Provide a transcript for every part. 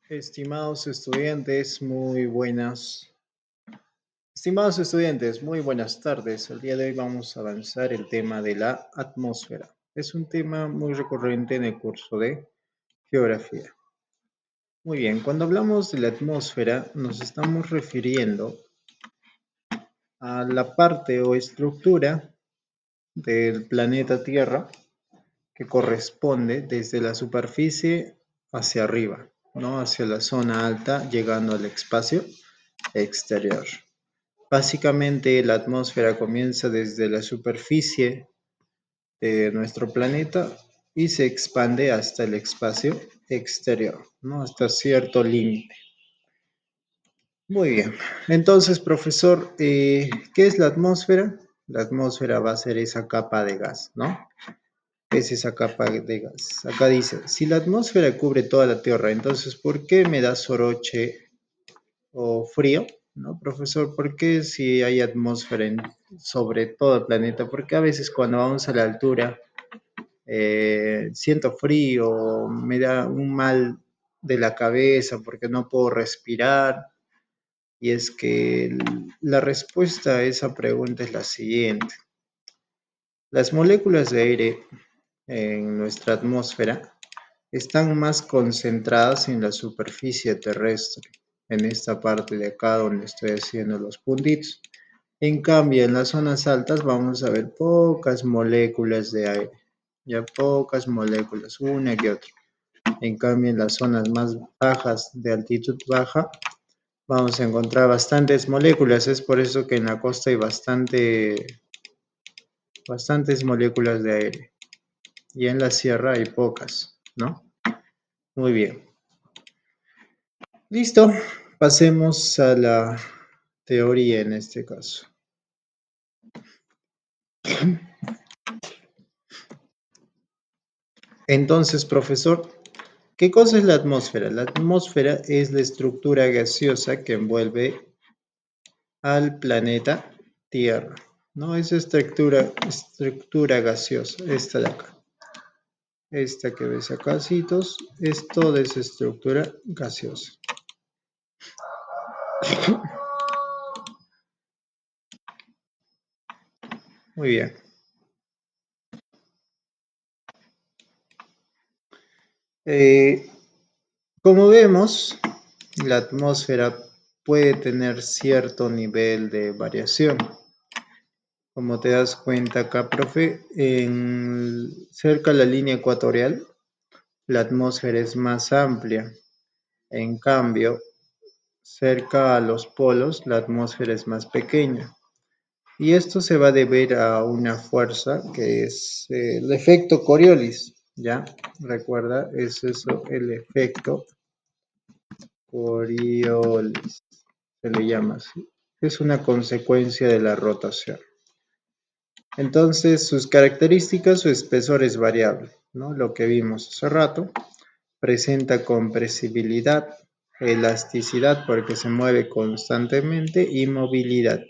Estimados estudiantes, muy buenas. Estimados estudiantes, muy buenas tardes. El día de hoy vamos a avanzar el tema de la atmósfera. Es un tema muy recurrente en el curso de geografía. Muy bien, cuando hablamos de la atmósfera nos estamos refiriendo a la parte o estructura del planeta Tierra que corresponde desde la superficie hacia arriba, ¿no? Hacia la zona alta, llegando al espacio exterior. Básicamente, la atmósfera comienza desde la superficie de nuestro planeta y se expande hasta el espacio exterior, ¿no? Hasta cierto límite. Muy bien. Entonces, profesor, ¿qué es la atmósfera? La atmósfera va a ser esa capa de gas, ¿no? Es esa capa de gas. Acá dice, si la atmósfera cubre toda la Tierra, entonces, ¿por qué me da soroche o frío? ¿No, profesor? ¿Por qué si hay atmósfera sobre todo el planeta? Porque a veces cuando vamos a la altura siento frío, me da un mal de la cabeza porque no puedo respirar. Y es que la respuesta a esa pregunta es la siguiente. Las moléculas de aire en nuestra atmósfera están más concentradas en la superficie terrestre, en esta parte de acá donde estoy haciendo los puntitos. En cambio, en las zonas altas vamos a ver pocas moléculas de aire, ya pocas moléculas, una que otra. En cambio, en las zonas más bajas, de altitud baja, vamos a encontrar bastantes moléculas. Es por eso que en la costa hay bastantes moléculas de aire. Y en la sierra hay pocas, ¿no? Muy bien. Listo. Pasemos a la teoría en este caso. Entonces, profesor, ¿qué cosa es la atmósfera? La atmósfera es la estructura gaseosa que envuelve al planeta Tierra, ¿no? Esa estructura gaseosa, esta de acá. Esta que ves acá, citos, es toda esa estructura gaseosa. Muy bien. Eh, Como vemos, la atmósfera puede tener cierto nivel de variación. Como te das cuenta acá, profe, cerca de la línea ecuatorial, la atmósfera es más amplia. En cambio, cerca a los polos, la atmósfera es más pequeña. Y esto se va a deber a una fuerza que es el efecto Coriolis, ¿ya? Recuerda, es eso, el efecto Coriolis, se le llama así. Es una consecuencia de la rotación. Entonces, sus características, su espesor es variable, ¿no? Lo que vimos hace rato. Presenta compresibilidad, elasticidad porque se mueve constantemente y movilidad,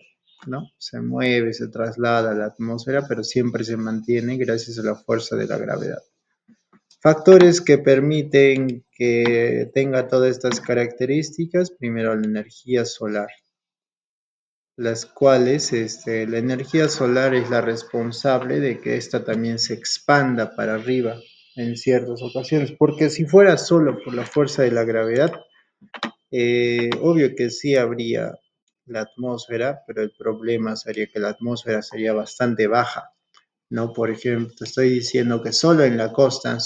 ¿no? Se mueve, se traslada a la atmósfera, pero siempre se mantiene gracias a la fuerza de la gravedad. Factores que permiten que tenga todas estas características, primero la energía solar, las cuales la energía solar es la responsable de que ésta también se expanda para arriba en ciertas ocasiones, porque si fuera solo por la fuerza de la gravedad, obvio que sí habría la atmósfera, pero el problema sería que la atmósfera sería bastante baja, ¿no? Por ejemplo, te estoy diciendo que solo en la costa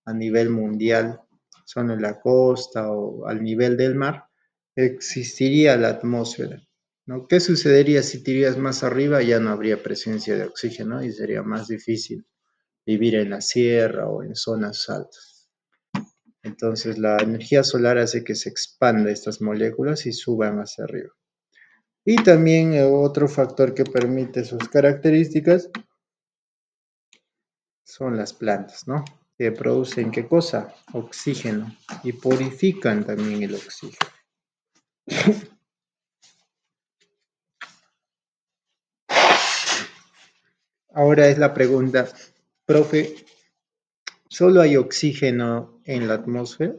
a nivel mundial, solo en la costa o al nivel del mar, existiría la atmósfera, ¿no? ¿Qué sucedería si te irías más arriba? Ya no habría presencia de oxígeno y sería más difícil vivir en la sierra o en zonas altas. Entonces, la energía solar hace que se expanda estas moléculas y suban hacia arriba. Y también otro factor que permite sus características son las plantas, ¿no? Que producen ¿qué cosa? Oxígeno y purifican también el oxígeno. Ahora es la pregunta, profe, ¿solo hay oxígeno en la atmósfera?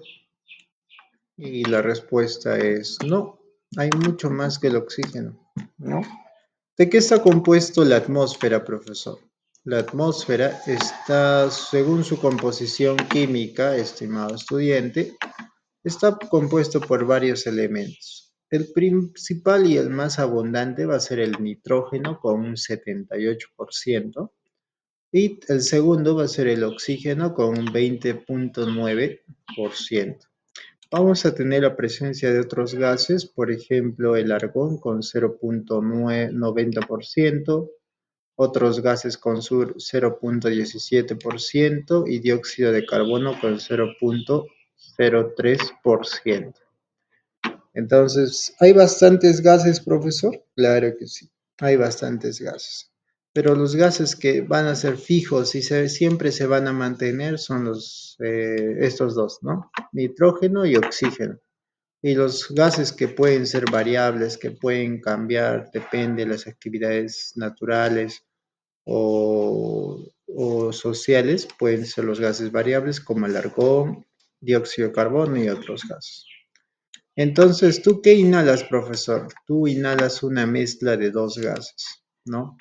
Y la respuesta es no, hay mucho más que el oxígeno, ¿no? ¿De qué está compuesto la atmósfera, profesor? La atmósfera está, según su composición química, estimado estudiante, está compuesto por varios elementos. El principal y el más abundante va a ser el nitrógeno con un 78%. Y el segundo va a ser el oxígeno con un 20,9%. Vamos a tener la presencia de otros gases, por ejemplo, el argón con 0,90%, otros gases con 0,17% y dióxido de carbono con 0,03%. Entonces, ¿hay bastantes gases, profesor? Claro que sí, hay bastantes gases. Pero los gases que van a ser fijos y siempre se van a mantener son estos dos, ¿no? Nitrógeno y oxígeno. Y los gases que pueden ser variables, que pueden cambiar, depende de las actividades naturales o sociales, pueden ser los gases variables como el argón, dióxido de carbono y otros gases. Entonces, ¿tú qué inhalas, profesor? Tú inhalas una mezcla de dos gases, ¿no?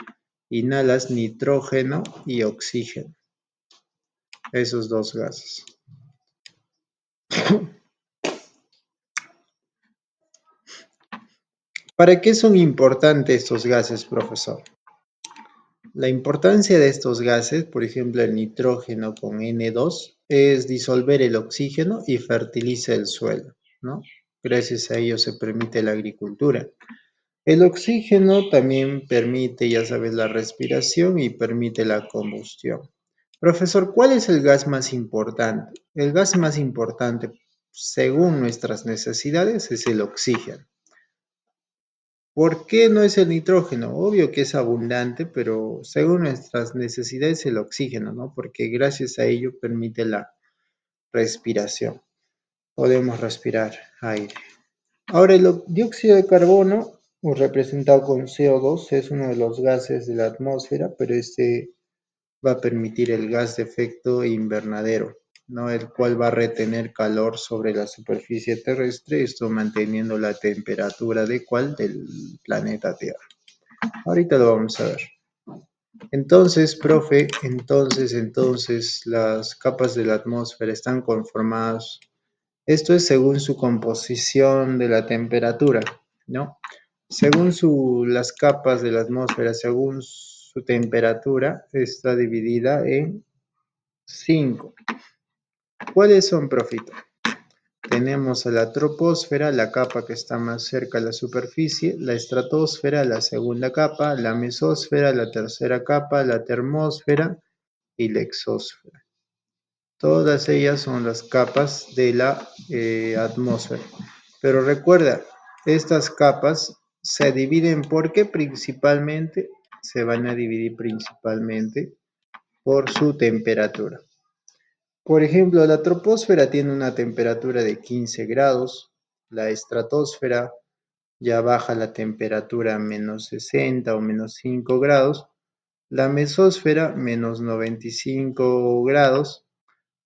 Inhalas nitrógeno y oxígeno, esos dos gases. ¿Para qué son importantes estos gases, profesor? La importancia de estos gases, por ejemplo, el nitrógeno con N2, es disolver el oxígeno y fertiliza el suelo, ¿no? Gracias a ello se permite la agricultura. El oxígeno también permite, ya sabes, la respiración y permite la combustión. Profesor, ¿cuál es el gas más importante? El gas más importante, según nuestras necesidades, es el oxígeno. ¿Por qué no es el nitrógeno? Obvio que es abundante, pero según nuestras necesidades el oxígeno, ¿no? Porque gracias a ello permite la respiración. Podemos respirar aire. Ahora, el dióxido de carbono, o representado con CO2, es uno de los gases de la atmósfera, pero este va a permitir el gas de efecto invernadero, ¿no? El cual va a retener calor sobre la superficie terrestre, esto manteniendo la temperatura del planeta Tierra. Ahorita lo vamos a ver. Entonces, profe, las capas de la atmósfera están conformadas. Esto es según su composición de la temperatura, ¿no? Según las capas de la atmósfera, según su temperatura, está dividida en cinco. ¿Cuáles son, profito? Tenemos a la troposfera, la capa que está más cerca a la superficie, la estratosfera, la segunda capa, la mesósfera, la tercera capa, la termósfera y la exósfera. Todas ellas son las capas de la atmósfera. Pero recuerda, estas capas se dividen porque principalmente se van a dividir principalmente por su temperatura. Por ejemplo, la troposfera tiene una temperatura de 15 grados, la estratosfera ya baja la temperatura a menos 60 o menos 5 grados, la mesósfera menos 95 grados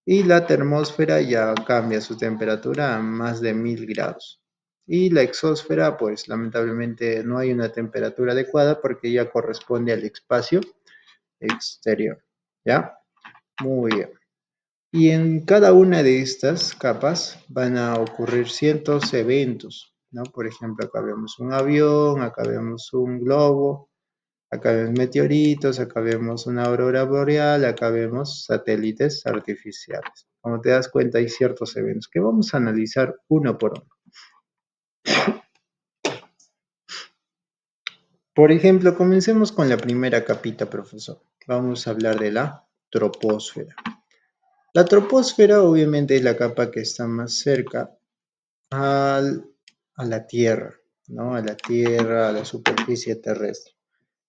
y la termósfera ya cambia su temperatura a más de 1000 grados. Y la exósfera, pues lamentablemente no hay una temperatura adecuada porque ya corresponde al espacio exterior. ¿Ya? Muy bien. Y en cada una de estas capas van a ocurrir ciertos eventos, ¿no? Por ejemplo, acá vemos un avión, acá vemos un globo, acá vemos meteoritos, acá vemos una aurora boreal, acá vemos satélites artificiales. Como te das cuenta, hay ciertos eventos que vamos a analizar uno por uno. Por ejemplo, comencemos con la primera capita, profesor. Vamos a hablar de la troposfera. La troposfera obviamente es la capa que está más cerca a la Tierra, ¿no? A la Tierra, a la superficie terrestre.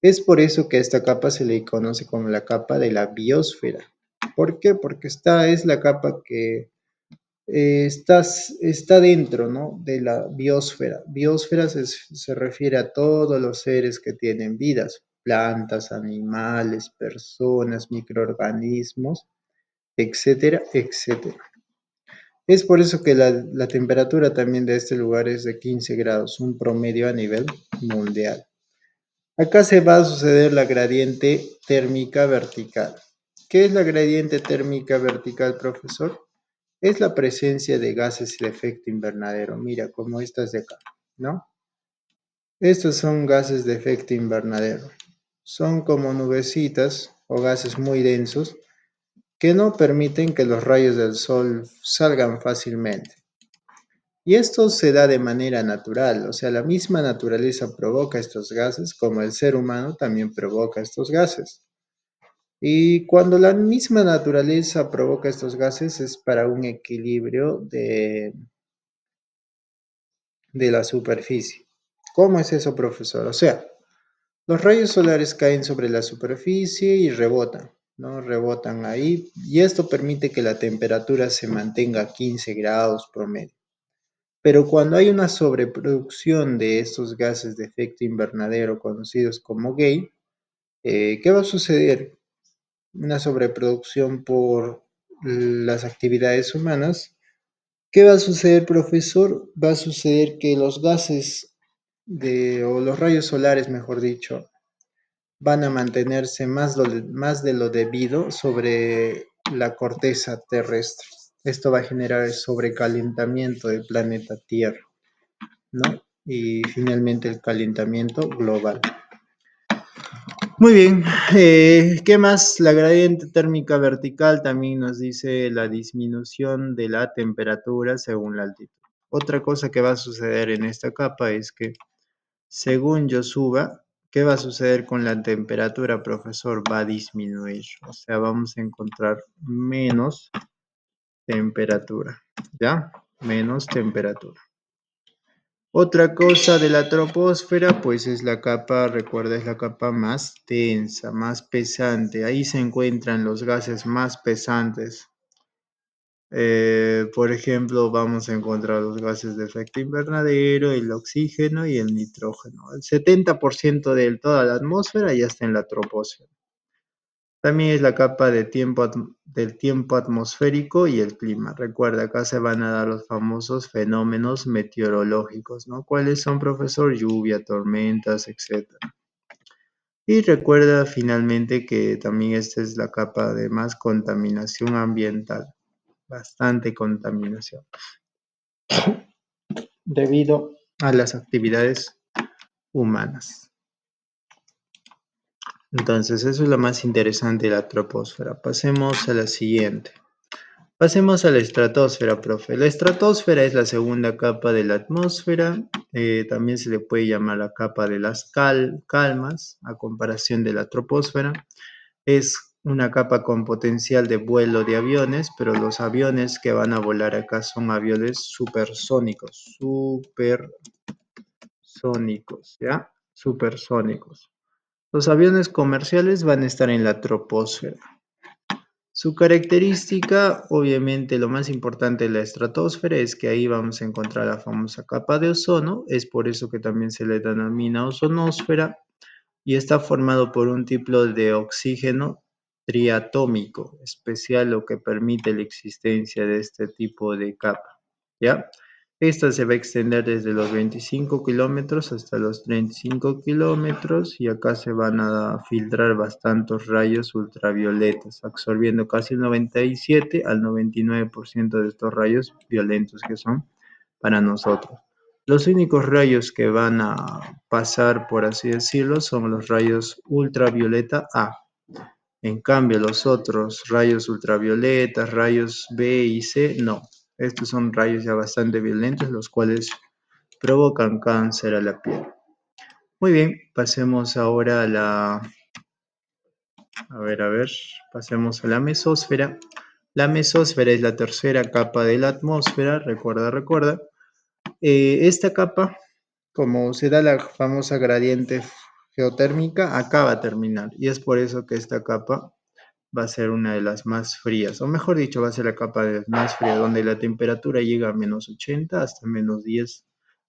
Es por eso que a esta capa se le conoce como la capa de la biosfera. ¿Por qué? Porque esta es la capa que está dentro, ¿no? De la biosfera. Biosfera se refiere a todos los seres que tienen vidas, plantas, animales, personas, microorganismos, etcétera, etcétera. Es por eso que la temperatura también de este lugar es de 15 grados, un promedio a nivel mundial. Acá se va a suceder la gradiente térmica vertical. ¿Qué es la gradiente térmica vertical, profesor? Es la presencia de gases de efecto invernadero. Mira, como estas de acá, ¿no? Estos son gases de efecto invernadero. Son como nubecitas o gases muy densos que no permiten que los rayos del sol salgan fácilmente. Y esto se da de manera natural, o sea, la misma naturaleza provoca estos gases, como el ser humano también provoca estos gases. Y cuando la misma naturaleza provoca estos gases es para un equilibrio de la superficie. ¿Cómo es eso, profesor? O sea, los rayos solares caen sobre la superficie y rebotan, ¿no? Rebotan ahí y esto permite que la temperatura se mantenga a 15 grados promedio. Pero cuando hay una sobreproducción de estos gases de efecto invernadero conocidos como GAY, ¿qué va a suceder? Una sobreproducción por las actividades humanas. ¿Qué va a suceder, profesor? Va a suceder que los gases o los rayos solares, mejor dicho, van a mantenerse más de lo debido sobre la corteza terrestre. Esto va a generar el sobrecalentamiento del planeta Tierra, ¿no? Y finalmente el calentamiento global. Muy bien, ¿qué más? La gradiente térmica vertical también nos dice la disminución de la temperatura según la altitud. Otra cosa que va a suceder en esta capa es que según yo suba, ¿qué va a suceder con la temperatura, profesor? Va a disminuir, o sea, vamos a encontrar menos temperatura, ¿ya? Menos temperatura. Otra cosa de la troposfera, pues es la capa, recuerda, es la capa más densa, más pesante. Ahí se encuentran los gases más pesantes. Por ejemplo, vamos a encontrar los gases de efecto invernadero, el oxígeno y el nitrógeno. El 70% de toda la atmósfera ya está en la troposfera. También es la capa de del tiempo atmosférico y el clima. Recuerda, acá se van a dar los famosos fenómenos meteorológicos, ¿no? ¿Cuáles son, profesor? Lluvia, tormentas, etcétera. Y recuerda finalmente que también esta es la capa de más contaminación ambiental, bastante contaminación, debido a las actividades humanas. Entonces, eso es lo más interesante de la troposfera. Pasemos a la siguiente. Pasemos a la estratosfera, profe. La estratosfera es la segunda capa de la atmósfera. También se le puede llamar la capa de las calmas, a comparación de la troposfera. Es una capa con potencial de vuelo de aviones, pero los aviones que van a volar acá son aviones supersónicos, ¿ya? Supersónicos. Los aviones comerciales van a estar en la troposfera. Su característica, obviamente lo más importante de la estratosfera es que ahí vamos a encontrar la famosa capa de ozono, es por eso que también se le denomina ozonosfera y está formado por un tipo de oxígeno triatómico especial, lo que permite la existencia de este tipo de capa, ¿ya? Esta se va a extender desde los 25 kilómetros hasta los 35 kilómetros y acá se van a filtrar bastantes rayos ultravioletas, absorbiendo casi el 97 al 99% de estos rayos violentos que son para nosotros. Los únicos rayos que van a pasar, por así decirlo, son los rayos ultravioleta A. En cambio, los otros rayos ultravioletas, rayos B y C, no. Estos son rayos ya bastante violentos, los cuales provocan cáncer a la piel. Muy bien, pasemos ahora pasemos a la mesósfera. La mesósfera es la tercera capa de la atmósfera, recuerda. Esta capa, como se da la famosa gradiente geotérmica, acá va a terminar. Y es por eso que esta capa va a ser una de las más frías, o mejor dicho, va a ser la capa más fría, donde la temperatura llega a menos 80 hasta menos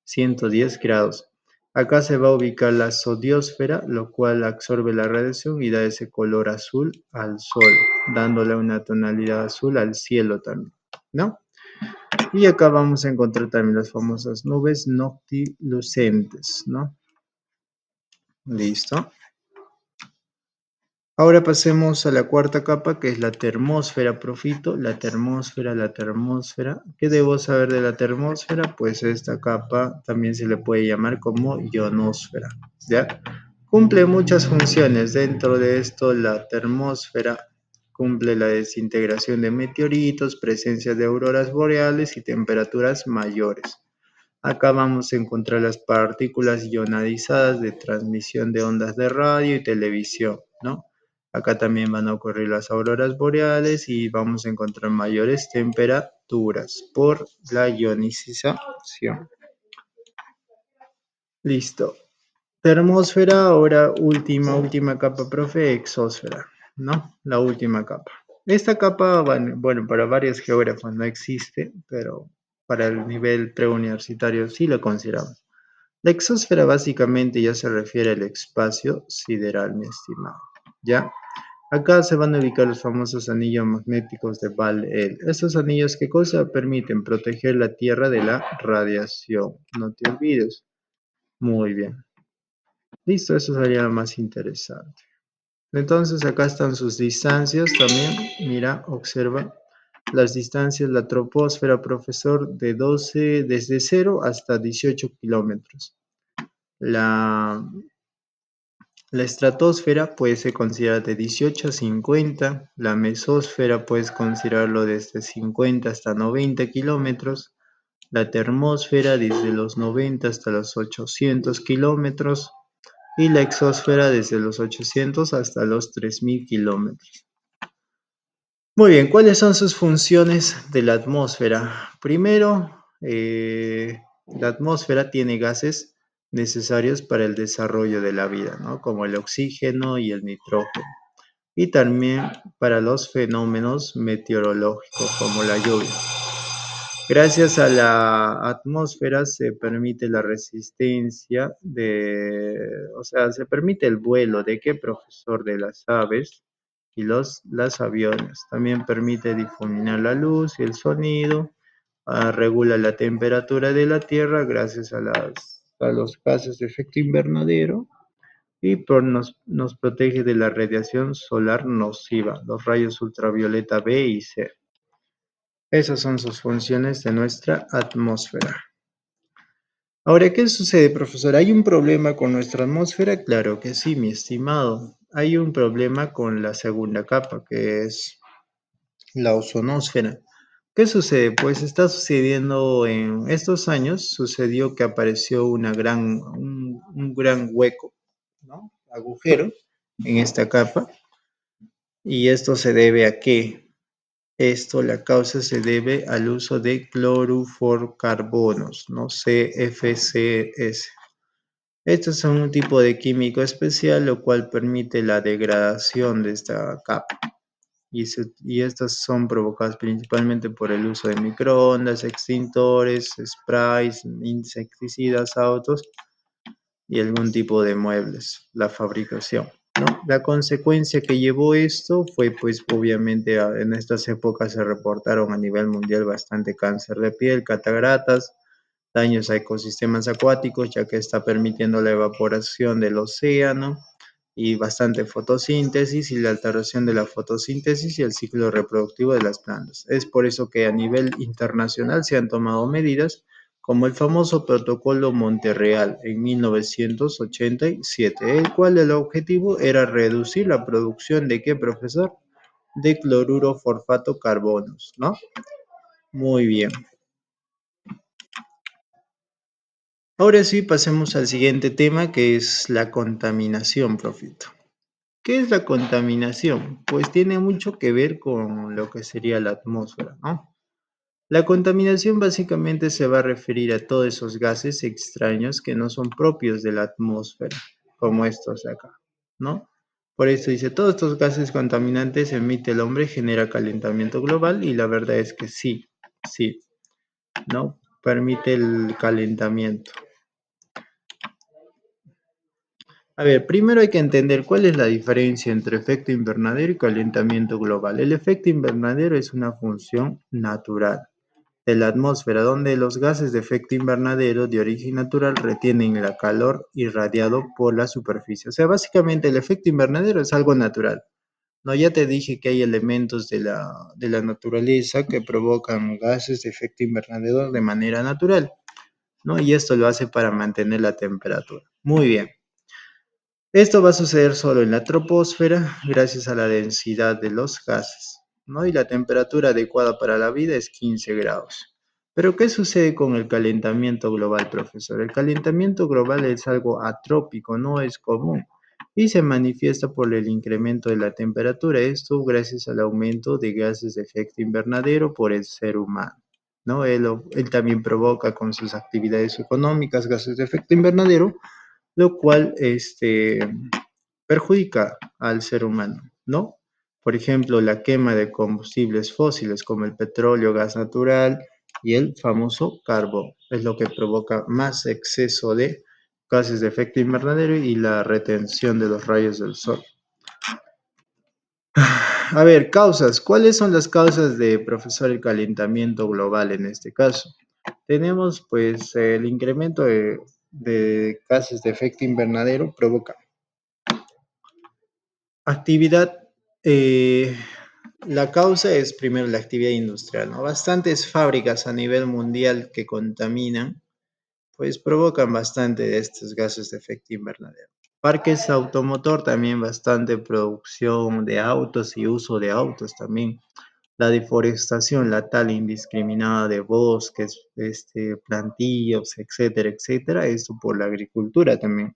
110 grados. Acá se va a ubicar la zodiosfera, lo cual absorbe la radiación y da ese color azul al sol, dándole una tonalidad azul al cielo también, ¿no? Y acá vamos a encontrar también las famosas nubes noctilucentes, ¿no? Listo. Ahora pasemos a la cuarta capa, que es la termósfera, profito. La termósfera. ¿Qué debo saber de la termósfera? Pues esta capa también se le puede llamar como ionosfera, ¿ya? Cumple muchas funciones. Dentro de esto, la termósfera cumple la desintegración de meteoritos, presencia de auroras boreales y temperaturas mayores. Acá vamos a encontrar las partículas ionadizadas de transmisión de ondas de radio y televisión, ¿no? Acá también van a ocurrir las auroras boreales y vamos a encontrar mayores temperaturas por la ionización. Listo. Termósfera, ahora última capa, profe, exósfera, ¿no? La última capa. Esta capa, bueno, para varios geógrafos no existe, pero para el nivel preuniversitario sí lo consideramos. La exósfera básicamente ya se refiere al espacio sideral, mi estimado. ¿Ya? Acá se van a ubicar los famosos anillos magnéticos de Ball-El. Estos anillos, ¿qué cosa? Permiten proteger la Tierra de la radiación. No te olvides. Muy bien. Listo, eso sería lo más interesante. Entonces, acá están sus distancias también. Mira, observa las distancias, la troposfera, profesor, desde 0 hasta 18 kilómetros. La, la estratosfera puede ser considerada de 18 a 50, la mesósfera puedes considerarlo desde 50 hasta 90 kilómetros, la termósfera desde los 90 hasta los 800 kilómetros y la exósfera desde los 800 hasta los 3000 kilómetros. Muy bien, ¿cuáles son sus funciones de la atmósfera? Primero, la atmósfera tiene gases necesarios para el desarrollo de la vida, ¿no? Como el oxígeno y el nitrógeno. Y también para los fenómenos meteorológicos como la lluvia. Gracias a la atmósfera se permite la resistencia o sea, se permite el vuelo de qué, profesor, de las aves y las aviones. También permite difuminar la luz y el sonido, regula la temperatura de la Tierra gracias a los gases de efecto invernadero y nos protege de la radiación solar nociva, los rayos ultravioleta B y C. Esas son sus funciones de nuestra atmósfera. Ahora, ¿qué sucede, profesor? ¿Hay un problema con nuestra atmósfera? Claro que sí, mi estimado. Hay un problema con la segunda capa, que es la ozonosfera. ¿Qué sucede? Pues está sucediendo en estos años, sucedió que apareció un gran hueco, ¿no? Agujero en esta capa. ¿Y esto se debe a qué? La causa se debe al uso de clorofluorocarbonos, ¿no? CFCs. Estos son un tipo de químico especial, lo cual permite la degradación de esta capa. Y estas son provocadas principalmente por el uso de microondas, extintores, sprays, insecticidas, autos y algún tipo de muebles, la fabricación, ¿no? La consecuencia que llevó esto fue, pues, obviamente, en estas épocas se reportaron a nivel mundial bastante cáncer de piel, cataratas, daños a ecosistemas acuáticos, ya que está permitiendo la evaporación del océano y bastante fotosíntesis y la alteración de la fotosíntesis y el ciclo reproductivo de las plantas. Es por eso que a nivel internacional se han tomado medidas como el famoso Protocolo Monterreal en 1987, el cual el objetivo era reducir la producción de ¿qué, profesor? De cloruro fosfato carbonos, ¿no? Muy bien. Ahora sí, pasemos al siguiente tema, que es la contaminación, profito. ¿Qué es la contaminación? Pues tiene mucho que ver con lo que sería la atmósfera, ¿no? La contaminación básicamente se va a referir a todos esos gases extraños que no son propios de la atmósfera, como estos de acá, ¿no? Por eso dice, todos estos gases contaminantes emite el hombre, genera calentamiento global y la verdad es que sí, sí, ¿no? Permite el calentamiento. A ver, primero hay que entender cuál es la diferencia entre efecto invernadero y calentamiento global. El efecto invernadero es una función natural. de la atmósfera, donde los gases de efecto invernadero de origen natural retienen el calor irradiado por la superficie. O sea, básicamente el efecto invernadero es algo natural. No, ya te dije que hay elementos de la naturaleza que provocan gases de efecto invernadero de manera natural, ¿no? Y esto lo hace para mantener la temperatura. Muy bien. Esto va a suceder solo en la troposfera gracias a la densidad de los gases, ¿no? Y la temperatura adecuada para la vida es 15 grados. Pero ¿qué sucede con el calentamiento global, profesor? El calentamiento global es algo atrópico, no es común, y se manifiesta por el incremento de la temperatura, esto gracias al aumento de gases de efecto invernadero por el ser humano, ¿no? Él también provoca con sus actividades económicas gases de efecto invernadero, lo cual perjudica al ser humano, ¿no? Por ejemplo, la quema de combustibles fósiles como el petróleo, gas natural y el famoso carbón es lo que provoca más exceso de gases de efecto invernadero y la retención de los rayos del sol. A ver, causas. ¿Cuáles son las causas de, profesor, el calentamiento global en este caso? Tenemos pues el incremento de gases de efecto invernadero provoca actividad. La causa es primero la actividad industrial, ¿no? Bastantes fábricas a nivel mundial que contaminan, pues provocan bastante de estos gases de efecto invernadero. Parques automotor también bastante producción de autos y uso de autos también. La deforestación, la tala indiscriminada de bosques, plantíos, etcétera, etcétera. Esto por la agricultura también.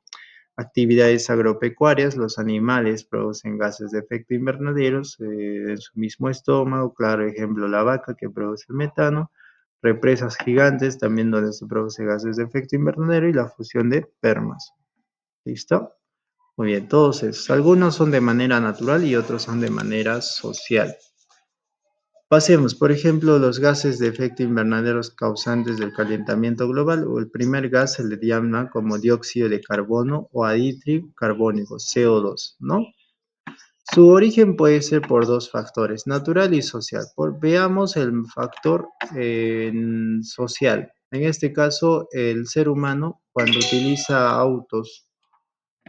Actividades agropecuarias, los animales producen gases de efecto invernadero en su mismo estómago, claro ejemplo la vaca que produce el metano, represas gigantes también donde se produce gases de efecto invernadero y la fusión de permas. ¿Listo? Muy bien, entonces, algunos son de manera natural y otros son de manera social. Pasemos, por ejemplo, los gases de efecto invernadero causantes del calentamiento global, o el primer gas se le llama como dióxido de carbono o anhídrido carbónico, CO2, ¿no? Su origen puede ser por dos factores, natural y social. Veamos el factor social. En este caso, el ser humano, cuando utiliza autos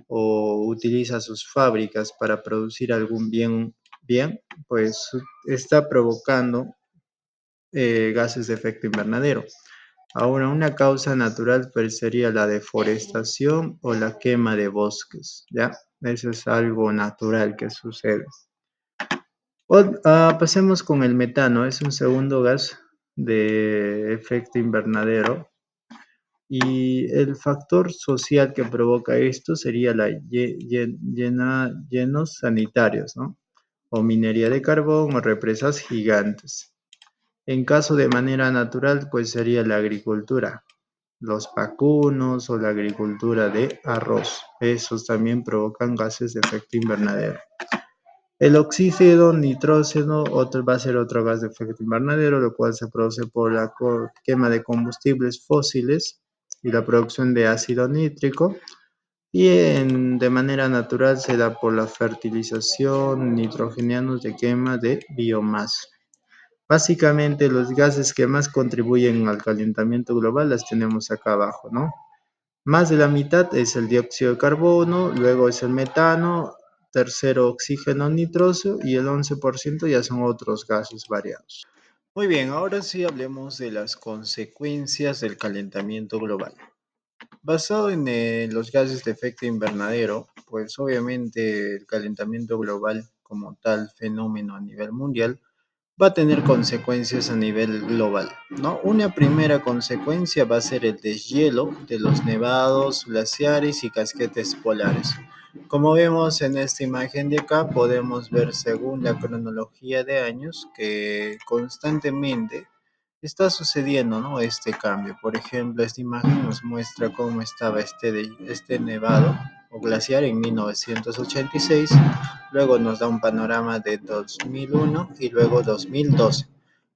o utiliza sus fábricas para producir algún bien, pues está provocando gases de efecto invernadero. Ahora, una causa natural pues, sería la deforestación o la quema de bosques, ¿ya? Eso es algo natural que sucede. Pasemos con el metano, es un segundo gas de efecto invernadero y el factor social que provoca esto sería la llenos sanitarios, ¿no? O minería de carbón o represas gigantes. En caso de manera natural, pues sería la agricultura, los vacunos o la agricultura de arroz. Esos también provocan gases de efecto invernadero. El oxígeno nitrógeno va a ser otro gas de efecto invernadero, lo cual se produce por la quema de combustibles fósiles y la producción de ácido nítrico. Y de manera natural se da por la fertilización nitrogenianos de quema de biomasa. Básicamente los gases que más contribuyen al calentamiento global las tenemos acá abajo, ¿no? Más de la mitad es el dióxido de carbono, luego es el metano, tercero oxígeno nitroso y el 11% ya son otros gases variados. Muy bien, ahora sí hablemos de las consecuencias del calentamiento global. Basado en los gases de efecto invernadero, pues obviamente el calentamiento global como tal fenómeno a nivel mundial va a tener consecuencias a nivel global, ¿no? Una primera consecuencia va a ser el deshielo de los nevados, glaciares y casquetes polares. Como vemos en esta imagen de acá, podemos ver según la cronología de años que constantemente está sucediendo, ¿no? Este cambio. Por ejemplo, esta imagen nos muestra cómo estaba este nevado o glaciar en 1986, luego nos da un panorama de 2001 y luego 2012.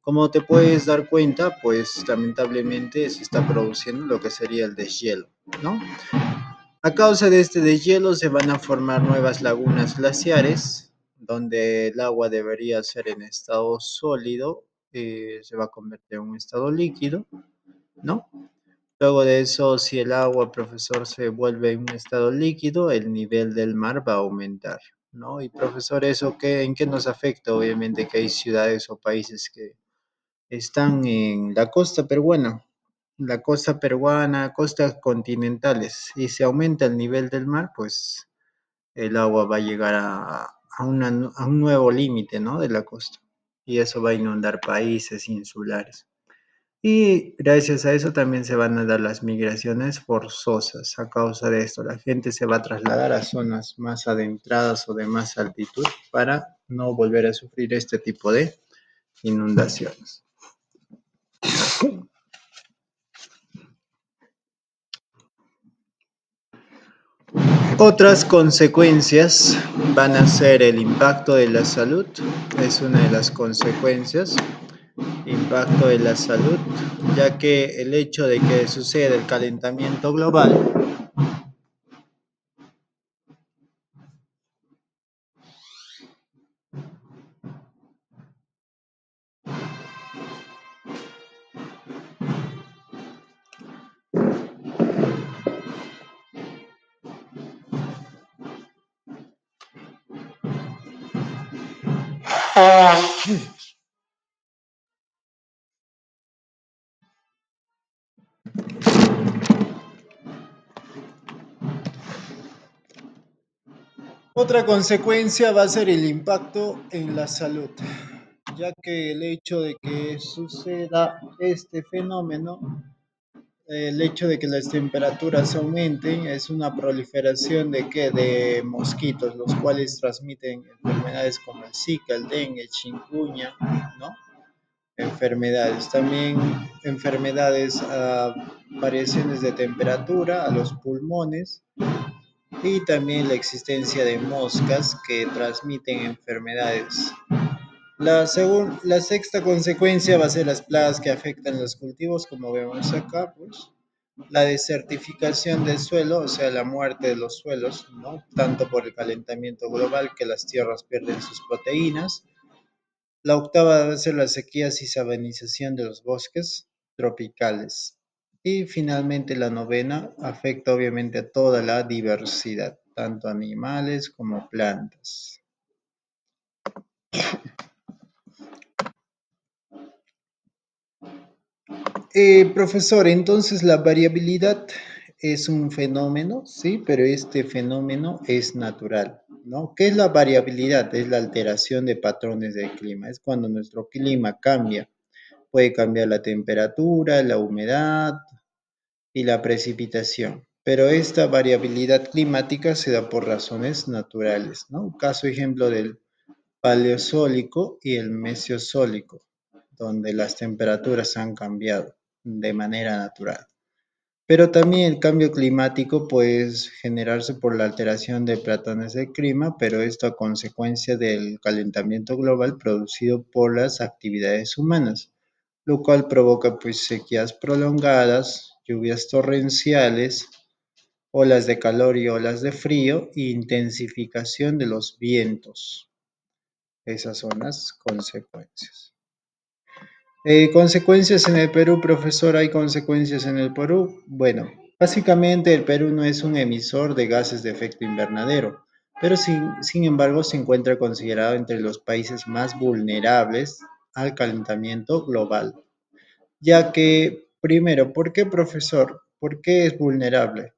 Como te puedes dar cuenta, pues lamentablemente se está produciendo lo que sería el deshielo, ¿no? A causa de este deshielo se van a formar nuevas lagunas glaciares, donde el agua debería ser en estado sólido se va a convertir en un estado líquido, ¿no? Luego de eso, si el agua, profesor, se vuelve en un estado líquido, el nivel del mar va a aumentar, ¿no? Y profesor, ¿eso qué, en qué nos afecta? Obviamente que hay ciudades o países que están en la costa peruana, costas continentales, y si aumenta el nivel del mar, pues el agua va a llegar a un nuevo límite, ¿no? De la costa, y eso va a inundar países insulares. Y gracias a eso también se van a dar las migraciones forzosas. A causa de esto, la gente se va a trasladar a zonas más adentradas o de más altitud para no volver a sufrir este tipo de inundaciones. Otras consecuencias van a ser el impacto de la salud, es una de las consecuencias, impacto de la salud, ya que el hecho de que suceda el calentamiento global. Otra consecuencia va a ser el impacto en la salud, ya que el hecho de que suceda este fenómeno, el hecho de que las temperaturas aumenten, es una proliferación de qué, de mosquitos, los cuales transmiten enfermedades como el Zika, el dengue, el chikungunya, ¿no? Enfermedades, también enfermedades, variaciones de temperatura a los pulmones y también la existencia de moscas que transmiten enfermedades. La sexta consecuencia va a ser las plagas que afectan los cultivos, como vemos acá, pues. La desertificación del suelo, o sea, la muerte de los suelos, ¿no? Tanto por el calentamiento global que las tierras pierden sus proteínas. La octava va a ser la sequías y sabanización de los bosques tropicales. Y finalmente la novena afecta obviamente a toda la diversidad, tanto animales como plantas. Profesor, entonces la variabilidad es un fenómeno, sí, pero este fenómeno es natural, ¿no? ¿Qué es la variabilidad? Es la alteración de patrones del clima, es cuando nuestro clima cambia. Puede cambiar la temperatura, la humedad y la precipitación, pero esta variabilidad climática se da por razones naturales, ¿no? Caso ejemplo del Paleozoico y el Mesozoico, donde las temperaturas han cambiado de manera natural. Pero también el cambio climático puede generarse por la alteración de patrones del clima, pero esto a consecuencia del calentamiento global producido por las actividades humanas, lo cual provoca pues sequías prolongadas, lluvias torrenciales, olas de calor y olas de frío e intensificación de los vientos. Esas son las consecuencias. Consecuencias en el Perú, profesor, ¿hay consecuencias en el Perú? Bueno, básicamente el Perú no es un emisor de gases de efecto invernadero, pero sin embargo se encuentra considerado entre los países más vulnerables al calentamiento global, ya que, primero, ¿por qué, profesor? ¿Por qué es vulnerable?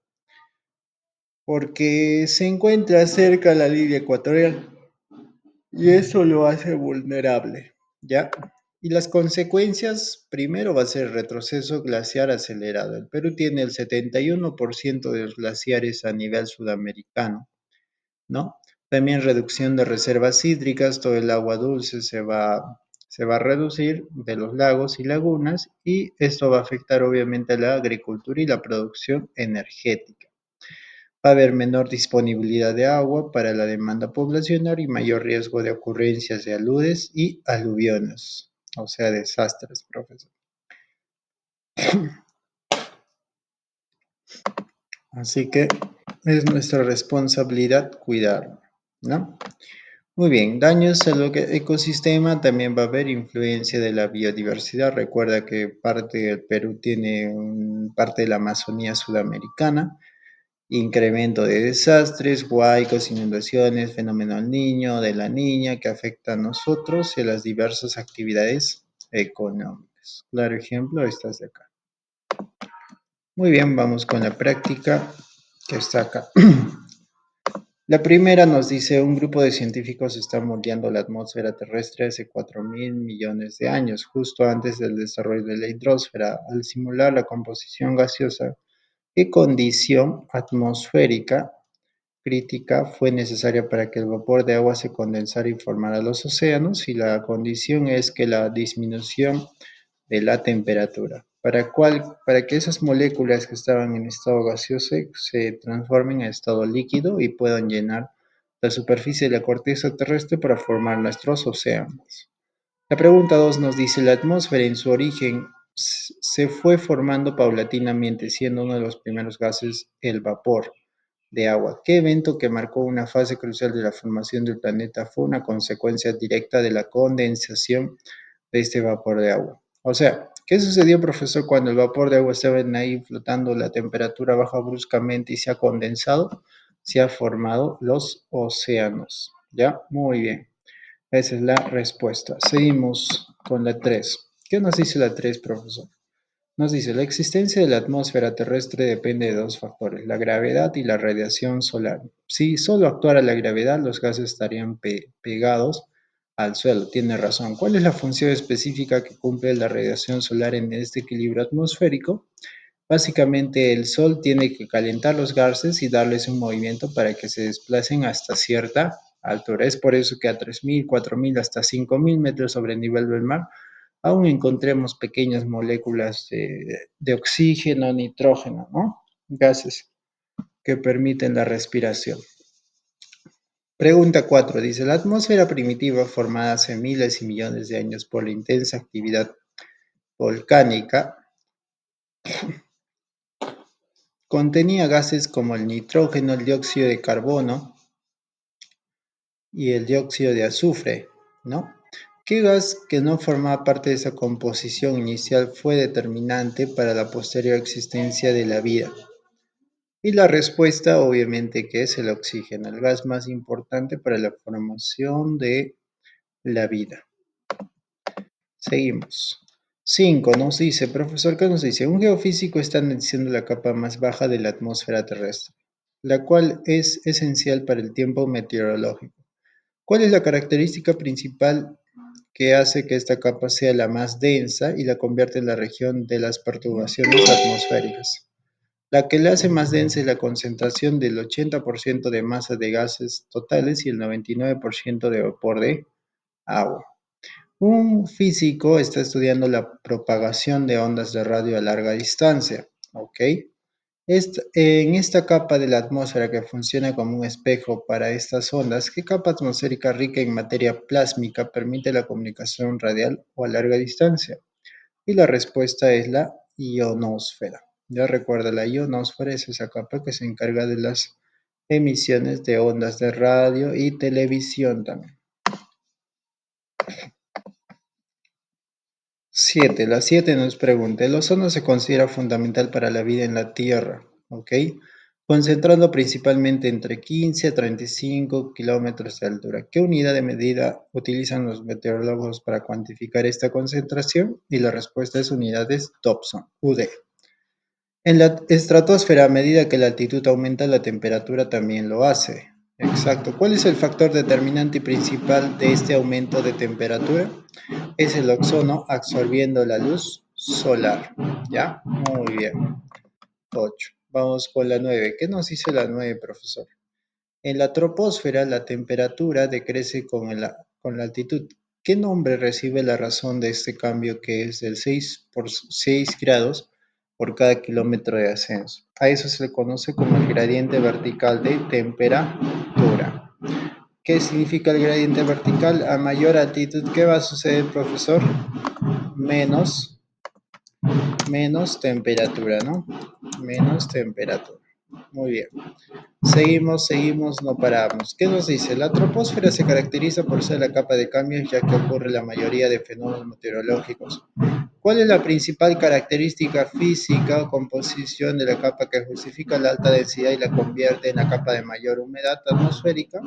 Porque se encuentra cerca a la línea ecuatorial y eso lo hace vulnerable, ¿ya? Y las consecuencias, primero va a ser retroceso glaciar acelerado. El Perú tiene el 71% de los glaciares a nivel sudamericano, ¿no? También reducción de reservas hídricas, todo el agua dulce se va a reducir de los lagos y lagunas y esto va a afectar obviamente a la agricultura y la producción energética. Va a haber menor disponibilidad de agua para la demanda poblacional y mayor riesgo de ocurrencias de aludes y aluviones, o sea, desastres, profesor. Así que es nuestra responsabilidad cuidarlo, ¿no? Muy bien, daños al ecosistema, también va a haber influencia de la biodiversidad. Recuerda que parte del Perú tiene parte de la Amazonía sudamericana, incremento de desastres, huaicos, inundaciones, fenómeno del niño, de la niña, que afecta a nosotros y a las diversas actividades económicas. Claro ejemplo, estas de acá. Muy bien, vamos con la práctica que está acá. La primera nos dice, un grupo de científicos está moldeando la atmósfera terrestre hace 4.000 millones de años, justo antes del desarrollo de la hidrosfera, al simular la composición gaseosa. ¿Qué condición atmosférica crítica fue necesaria para que el vapor de agua se condensara y formara los océanos? Y la condición es que la disminución de la temperatura, para que esas moléculas que estaban en estado gaseoso se transformen en estado líquido y puedan llenar la superficie de la corteza terrestre para formar nuestros océanos. La pregunta 2 nos dice, la atmósfera en su origen se fue formando paulatinamente, siendo uno de los primeros gases el vapor de agua. ¿Qué evento que marcó una fase crucial de la formación del planeta fue una consecuencia directa de la condensación de este vapor de agua? O sea, ¿qué sucedió, profesor, cuando el vapor de agua estaba ahí flotando, la temperatura baja bruscamente y se ha condensado? Se han formado los océanos. ¿Ya? Muy bien. Esa es la respuesta. Seguimos con la 3. ¿Qué nos dice la 3, profesor? Nos dice, la existencia de la atmósfera terrestre depende de dos factores, la gravedad y la radiación solar. Si solo actuara la gravedad, los gases estarían pegados al suelo. Tiene razón. ¿Cuál es la función específica que cumple la radiación solar en este equilibrio atmosférico? Básicamente, el Sol tiene que calentar los gases y darles un movimiento para que se desplacen hasta cierta altura. Es por eso que a 3.000, 4.000, hasta 5.000 metros sobre el nivel del mar, aún encontremos pequeñas moléculas de oxígeno, nitrógeno, ¿no? Gases que permiten la respiración. Pregunta 4. Dice, la atmósfera primitiva formada hace miles y millones de años por la intensa actividad volcánica contenía gases como el nitrógeno, el dióxido de carbono y el dióxido de azufre, ¿no? ¿Qué gas que no formaba parte de esa composición inicial fue determinante para la posterior existencia de la vida? Y la respuesta, obviamente, que es el oxígeno, el gas más importante para la formación de la vida. Seguimos. 5. Nos dice, profesor, ¿qué nos dice? Un geofísico está analizando la capa más baja de la atmósfera terrestre, la cual es esencial para el tiempo meteorológico. ¿Cuál es la característica principal que hace que esta capa sea la más densa y la convierte en la región de las perturbaciones atmosféricas? La que la hace más densa es la concentración del 80% de masa de gases totales y el 99% de vapor de agua. Un físico está estudiando la propagación de ondas de radio a larga distancia, ¿ok? En esta capa de la atmósfera que funciona como un espejo para estas ondas, ¿qué capa atmosférica rica en materia plásmica permite la comunicación radial o a larga distancia? Y la respuesta es la ionosfera. Ya recuerda, la ionosfera es esa capa que se encarga de las emisiones de ondas de radio y televisión también. 7. La 7 nos pregunta, el ozono se considera fundamental para la vida en la Tierra, ¿ok? Concentrando principalmente entre 15 a 35 kilómetros de altura. ¿Qué unidad de medida utilizan los meteorólogos para cuantificar esta concentración? Y la respuesta es unidades Dobson, UD. En la estratosfera, a medida que la altitud aumenta, la temperatura también lo hace. Exacto. ¿Cuál es el factor determinante y principal de este aumento de temperatura? Es el ozono absorbiendo la luz solar. ¿Ya? Muy bien. 8. Vamos con la 9. ¿Qué nos dice la 9, profesor? En la troposfera, la temperatura decrece con la altitud. ¿Qué nombre recibe la razón de este cambio que es del 6 por 6 grados por cada kilómetro de ascenso? A eso se le conoce como el gradiente vertical de temperatura. ¿Qué significa el gradiente vertical? A mayor altitud, ¿qué va a suceder, profesor? Menos, menos temperatura, ¿no? Menos temperatura. Muy bien. Seguimos, no paramos. ¿Qué nos dice? La troposfera se caracteriza por ser la capa de cambios ya que ocurre la mayoría de fenómenos meteorológicos. ¿Cuál es la principal característica física o composición de la capa que justifica la alta densidad y la convierte en la capa de mayor humedad atmosférica?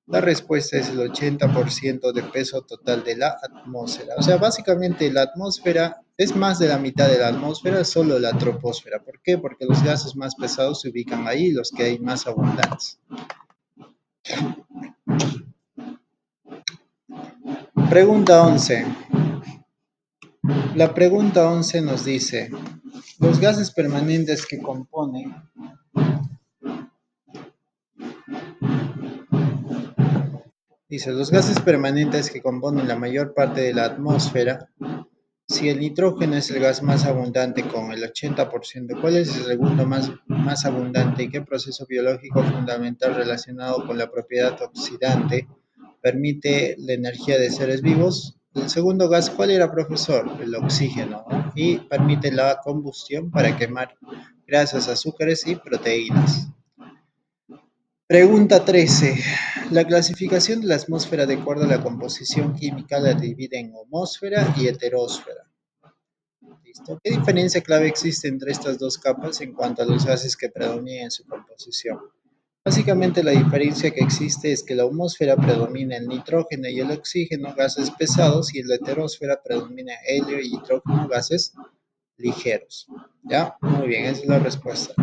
La respuesta es el 80% de peso total de la atmósfera. O sea, básicamente la atmósfera es más de la mitad de la atmósfera, solo la troposfera. ¿Por qué? Porque los gases más pesados se ubican ahí, los que hay más abundantes. Pregunta 11. La pregunta 11 nos dice, los gases permanentes que componen Dice, los gases permanentes que componen la mayor parte de la atmósfera, si el nitrógeno es el gas más abundante con el 80%, ¿cuál es el segundo más abundante y qué proceso biológico fundamental relacionado con la propiedad oxidante permite la energía de seres vivos? El segundo gas, ¿cuál era, profesor? El oxígeno, ¿no? Y permite la combustión para quemar grasas, azúcares y proteínas. Pregunta 13. La clasificación de la atmósfera de acuerdo a la composición química la divide en homosfera y heterósfera. ¿Listo? ¿Qué diferencia clave existe entre estas dos capas en cuanto a los gases que predominan en su composición? Básicamente la diferencia que existe es que la homosfera predomina el nitrógeno y el oxígeno, gases pesados, y en la heterósfera predomina helio y hidrógeno, gases ligeros. ¿Ya? Muy bien, esa es la respuesta.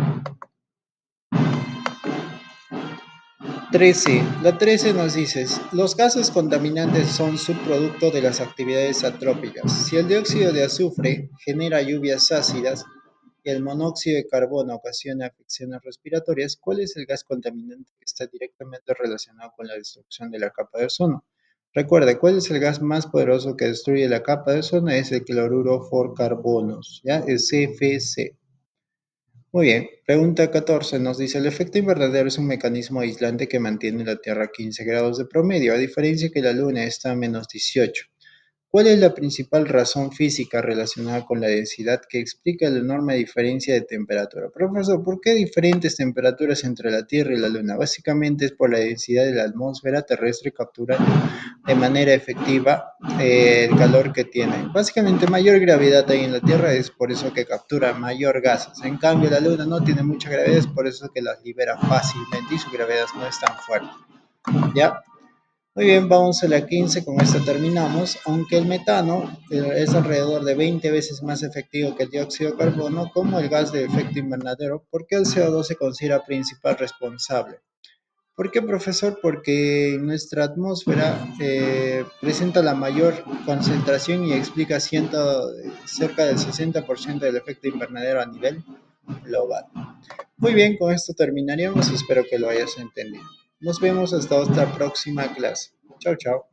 13. La 13 nos dice, los gases contaminantes son subproducto de las actividades antrópicas. Si el dióxido de azufre genera lluvias ácidas y el monóxido de carbono ocasiona afecciones respiratorias, ¿cuál es el gas contaminante que está directamente relacionado con la destrucción de la capa de ozono? Recuerda, ¿cuál es el gas más poderoso que destruye la capa de ozono? Es el cloruro forcarbonos, ¿ya? El CFC. Muy bien, pregunta 14 nos dice, el efecto invernadero es un mecanismo aislante que mantiene la Tierra a 15 grados de promedio, a diferencia que la Luna está a menos 18. ¿Cuál es la principal razón física relacionada con la densidad que explica la enorme diferencia de temperatura? Profesor, ¿por qué diferentes temperaturas entre la Tierra y la Luna? Básicamente es por la densidad de la atmósfera terrestre capturando de manera efectiva el calor que tiene. Básicamente mayor gravedad hay en la Tierra, es por eso que captura mayor gases. En cambio, la Luna no tiene mucha gravedad, es por eso que las libera fácilmente y su gravedad no es tan fuerte. ¿Ya? Muy bien, vamos a la 15, con esta terminamos. Aunque el metano es alrededor de 20 veces más efectivo que el dióxido de carbono como el gas de efecto invernadero, ¿por qué el CO2 se considera principal responsable? ¿Por qué, profesor? Porque nuestra atmósfera presenta la mayor concentración y explica cerca del 60% del efecto invernadero a nivel global. Muy bien, con esto terminaríamos. Espero que lo hayas entendido. Nos vemos hasta otra próxima clase. Chao, chao.